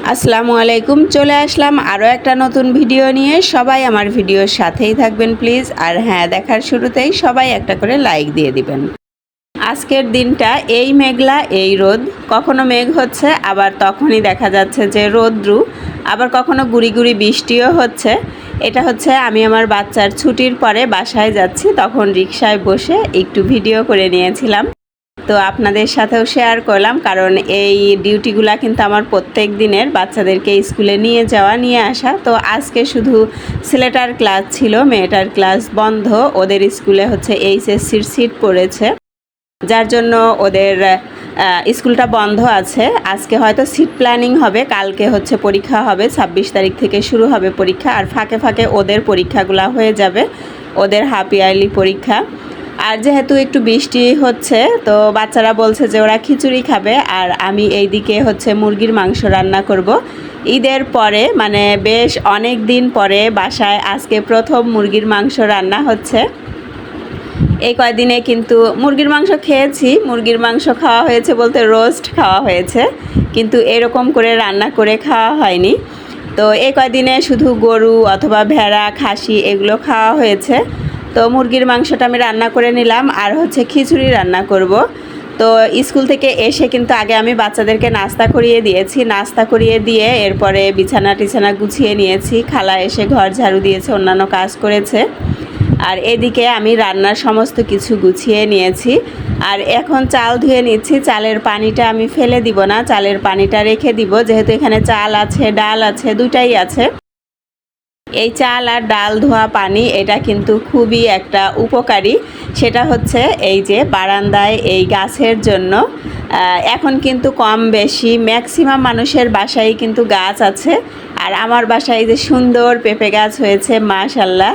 আসসালামু আলাইকুম। চলে আসলাম আরও একটা নতুন ভিডিও নিয়ে। সবাই আমার ভিডিওর সাথেই থাকবেন প্লিজ। আর হ্যাঁ, দেখার শুরুতেই সবাই একটা করে লাইক দিয়ে দিবেন। আজকের দিনটা এই মেঘলা এই রোদ, কখনো মেঘ হচ্ছে আবার তখনই দেখা যাচ্ছে যে রোদ্রু, আবার কখনো গুড়ি গুড়ি বৃষ্টিও হচ্ছে। এটা হচ্ছে আমি আমার বাচ্চার ছুটির পরে বাসায় যাচ্ছি, তখন রিকশায় বসে একটু ভিডিও করে নিয়েছিলাম। তো আপনাদের সাথেও শেয়ার করলাম, কারণ এই ডিউটিগুলা কিন্তু আমার প্রত্যেক দিনের, বাচ্চাদেরকে স্কুলে নিয়ে যাওয়া নিয়ে আসা। তো আজকে শুধু ছেলেটার ক্লাস ছিল, মেয়েটার ক্লাস বন্ধ। ওদের স্কুলে হচ্ছে এইচএসসির সিট পড়েছে, যার জন্য ওদের স্কুলটা বন্ধ আছে। আজকে হয়তো সিট প্ল্যানিং হবে, কালকে হচ্ছে পরীক্ষা হবে, 26 তারিখ থেকে শুরু হবে পরীক্ষা। আর ফাঁকে ফাঁকে ওদের পরীক্ষাগুলো হয়ে যাবে, ওদের হাফ ইয়ারলি পরীক্ষা। আর যেহেতু একটু বৃষ্টি হচ্ছে, তো বাচ্চারা বলছে যে ওরা খিচুড়ি খাবে, আর আমি এইদিকে হচ্ছে মুরগির মাংস রান্না করব। ঈদের পরে, মানে বেশ অনেক দিন পরে বাসায় আজকে প্রথম মুরগির মাংস রান্না হচ্ছে। এই কয়দিনে কিন্তু মুরগির মাংস খেয়েছি, মুরগির মাংস খাওয়া হয়েছে বলতে রোস্ট খাওয়া হয়েছে, কিন্তু এরকম করে রান্না করে খাওয়া হয়নি। তো এই কয়দিনে শুধু গরু অথবা ভেড়া, খাসি এগুলো খাওয়া হয়েছে। তো মুরগির মাংসটা আমি রান্না করে নিলাম, আর হচ্ছে খিচুড়ি রান্না করব। তো স্কুল থেকে এসে কিন্তু আগে আমি বাচ্চাদেরকে নাস্তা করিয়ে দিয়েছি, নাস্তা করিয়ে দিয়ে এরপরে বিছানা টিছানা গুছিয়ে নিয়েছি। খালা এসে ঘর ঝাড়ু দিয়েছে, অন্যান্য কাজ করেছে। আর এদিকে আমি রান্নার সমস্ত কিছু গুছিয়ে নিয়েছি। আর এখন চাল ধুয়ে নিচ্ছি। চালের পানিটা আমি ফেলে দিব না, চালের পানিটা রেখে দিব, যেহেতু এখানে চাল আছে, ডাল আছে, দুটাই আছে। এই চাল আর ডাল ধোয়া পানি, এটা কিন্তু খুবই একটা উপকারী। সেটা হচ্ছে এই যে বারান্দায় এই গাছের জন্য। এখন কিন্তু কম বেশি ম্যাক্সিমাম মানুষের বাসায় কিন্তু গাছ আছে। আর আমার বাসায় যে সুন্দর পেঁপে গাছ হয়েছে, মাশাল্লাহ।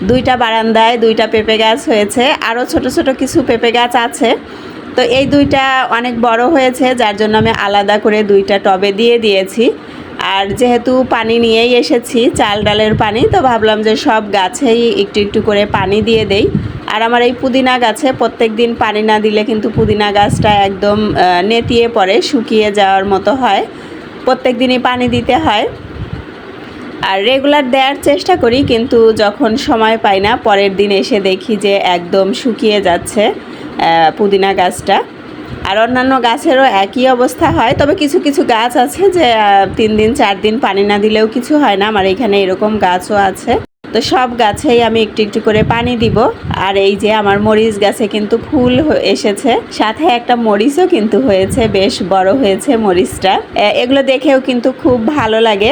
দুইটা বারান্দায় দুইটা পেঁপে গাছ হয়েছে, আরও ছোট ছোট কিছু পেঁপে গাছ আছে। তো এই দুইটা অনেক বড় হয়েছে, যার জন্য আমি আলাদা করে দুইটা টবে দিয়ে দিয়েছি। আর যেহেতু পানি নিয়েই এসেছি, চাল ডালের পানি, তো ভাবলাম যে সব গাছেই একটু একটু করে পানি দিয়ে দেই। আর আমার এই পুদিনা গাছে প্রত্যেক দিন পানি না দিলে কিন্তু পুদিনা গাছটা একদম নেতিয়ে পড়ে, শুকিয়ে যাওয়ার মতো হয়। প্রত্যেক দিনই পানি দিতে হয়। আর রেগুলার দেওয়ার চেষ্টা করি, কিন্তু যখন সময় পাই না, পরের দিন এসে দেখি যে একদম শুকিয়ে যাচ্ছে পুদিনা গাছটা। আর অন্যান্য গাছেরও একই অবস্থা হয়, তবে কিছু কিছু গাছ আছে যে 3 দিন 4 দিন পানি না দিলেও কিছু হয় না। আমার এখানে এরকম গাছও আছে। তো সব গাছেই আমি একটু একটু করে পানি দিব। আর এই যে আমার মরিচ গাছে কিন্তু ফুল এসেছে, সাথে একটা মরিচও কিন্তু হয়েছে, বেশ বড় হয়েছে মরিচটা। এগুলো দেখেও কিন্তু খুব ভালো লাগে।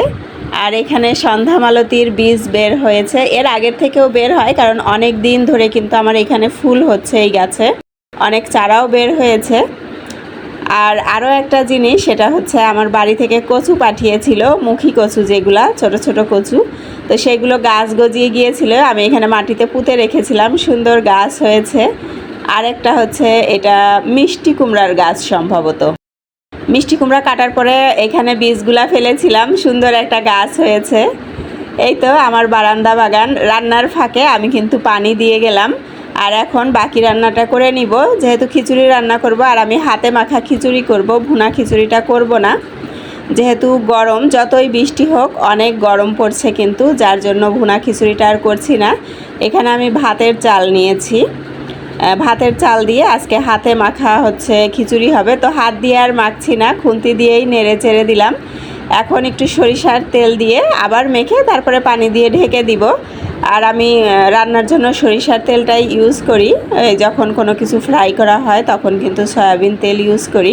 আর এখানে সন্ধ্যা মালতীর বীজ বের হয়েছে, এর আগের থেকেও বের হয়, কারণ অনেক দিন ধরে কিন্তু আমার এখানে ফুল হচ্ছে এই গাছে, অনেক চারাও বের হয়েছে। আর আরও একটা জিনিস, সেটা হচ্ছে আমার বাড়ি থেকে কচু পাঠিয়েছিল, মুখী কচু, যেগুলা ছোট ছোট কচু। তো সেগুলো গাছ গজিয়ে গিয়েছিল, আমি এখানে মাটিতে পুঁতে রেখেছিলাম, সুন্দর গাছ হয়েছে। আর একটা হচ্ছে এটা মিষ্টি কুমড়ার গাছ, সম্ভবত মিষ্টি কুমড়া কাটার পরে এখানে বীজগুলা ফেলেছিলাম, সুন্দর একটা গাছ হয়েছে। এই তো আমার বারান্দা বাগান। রান্নার ফাঁকে আমি কিন্তু পানি দিয়ে গেলাম। আর এখন বাকি রান্নাটা করে নিব, যেহেতু খিচুড়ি রান্না করব। আর আমি হাতে মাখা খিচুড়ি করব, ভুনা খিচুড়িটা করব না, যেহেতু গরম, যতই বৃষ্টি হোক অনেক গরম পড়ছে কিন্তু, যার জন্য ভুনা খিচুড়িটা আর করছি না। এখানে আমি ভাতের চাল নিয়েছি, ভাতের চাল দিয়ে আজকে হাতে মাখা হচ্ছে খিচুড়ি হবে। তো হাত দিয়ে আর মাখছি না, খুন্তি দিয়েই নেড়ে চেড়ে দিলাম। এখন একটু সরিষার তেল দিয়ে আবার মেখে তারপরে পানি দিয়ে ঢেকে দিব। আর আমি রান্নার জন্য সরিষার তেলটাই ইউজ করি, যখন কোনো কিছু ফ্রাই করা হয় তখন কিন্তু সয়াবিন তেল ইউজ করি।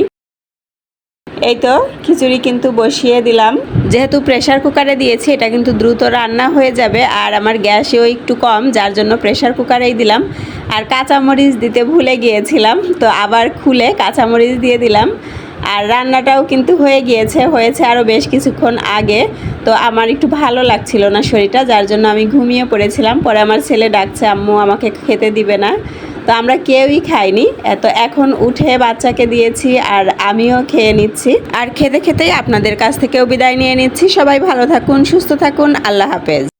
এই তো খিচুড়ি কিন্তু বসিয়ে দিলাম, যেহেতু প্রেশার কুকারে দিয়েছি, এটা কিন্তু দ্রুত রান্না হয়ে যাবে। আর আমার গ্যাসেও একটু কম, যার জন্য প্রেশার কুকারেই দিলাম। আর কাঁচামরিচ দিতে ভুলে গিয়েছিলাম, তো আবার খুলে কাঁচামরিচ দিয়ে দিলাম। আর রান্নাটাও কিন্তু হয়েছে আরও বেশ কিছুক্ষণ আগে। তো আমার একটু ভালো লাগছিল না শরীরটা, যার জন্য আমি ঘুমিয়ে পড়েছিলাম। পরে আমার ছেলে ডাকছে, আম্মু আমাকে খেতে দিবে না। তো আমরা কেউই খাইনি। তো এখন উঠে বাচ্চাকে দিয়েছি, আর আমিও খেয়ে নিচ্ছি। আর খেতে খেতেই আপনাদের কাছ থেকেও বিদায় নিয়ে নিচ্ছি। সবাই ভালো থাকুন, সুস্থ থাকুন, আল্লাহ হাফেজ।